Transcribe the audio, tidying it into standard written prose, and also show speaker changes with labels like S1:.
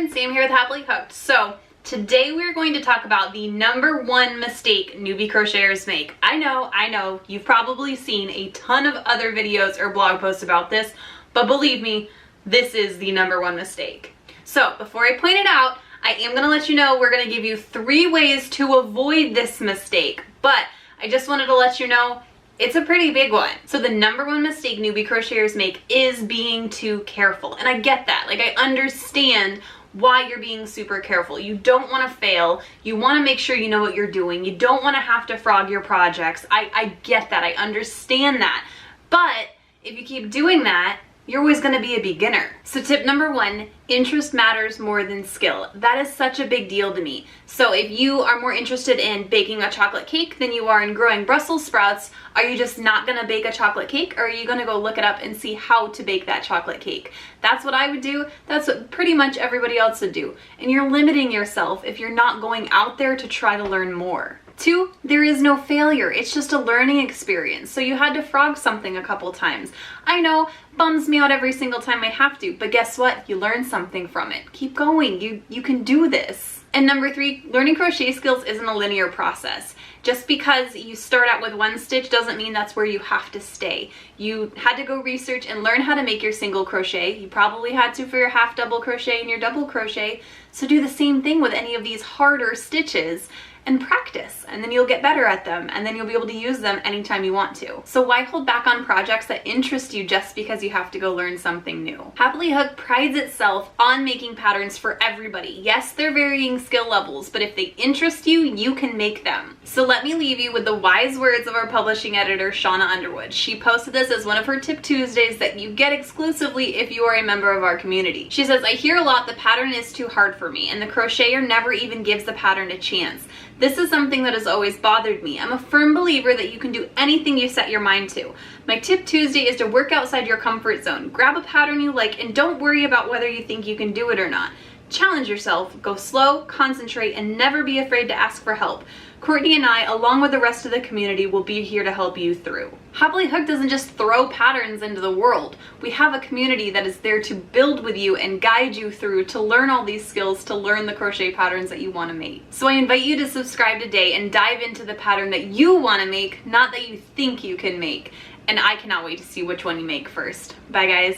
S1: friends, Sam here with Happily Hooked. So today we're going to talk about the #1 mistake newbie crocheters make. I know, you've probably seen a ton of other videos or blog posts about this, but believe me, this is the #1 mistake. So before I point it out, I am going to let you know we're going to give you 3 ways to avoid this mistake, but I just wanted to let you know it's a pretty big one. So the #1 mistake newbie crocheters make is being too careful. And I get that. Like, I understand why you're being super careful. You don't want to fail. You want to make sure you know what you're doing. You don't want to have to frog your projects. I get that. I understand that. But if you keep doing that, you're always going to be a beginner. So tip #1, interest matters more than skill. That is such a big deal to me. So if you are more interested in baking a chocolate cake than you are in growing Brussels sprouts, are you just not going to bake a chocolate cake, or are you going to go look it up and see how to bake that chocolate cake? That's what I would do. That's what pretty much everybody else would do. And you're limiting yourself if you're not going out there to try to learn more. 2, there is no failure. It's just a learning experience. So you had to frog something a couple times. I know, bums me out every single time I have to, but guess what? You learn something from it. Keep going. You can do this. And #3, learning crochet skills isn't a linear process. Just because you start out with one stitch doesn't mean that's where you have to stay. You had to go research and learn how to make your single crochet. You probably had to for your half double crochet and your double crochet. So do the same thing with any of these harder stitches and practice, and then you'll get better at them, and then you'll be able to use them anytime you want to. So why hold back on projects that interest you just because you have to go learn something new? Happily Hooked prides itself on making patterns for everybody. Yes, they're varying skill levels, but if they interest you, you can make them. So let me leave you with the wise words of our publishing editor, Shauna Underwood. She posted this as one of her Tip Tuesdays that you get exclusively if you are a member of our community. She says, "I hear a lot the pattern is too hard for me, and the crocheter never even gives the pattern a chance. This is something that has always bothered me. I'm a firm believer that you can do anything you set your mind to. My Tip Tuesday is to work outside your comfort zone. Grab a pattern you like and don't worry about whether you think you can do it or not. Challenge yourself, go slow, concentrate, and never be afraid to ask for help. Courtney and I, along with the rest of the community, will be here to help you through." Happily Hooked doesn't just throw patterns into the world. We have a community that is there to build with you and guide you through to learn all these skills, to learn the crochet patterns that you want to make. So I invite you to subscribe today and dive into the pattern that you want to make, not that you think you can make. And I cannot wait to see which one you make first. Bye, guys.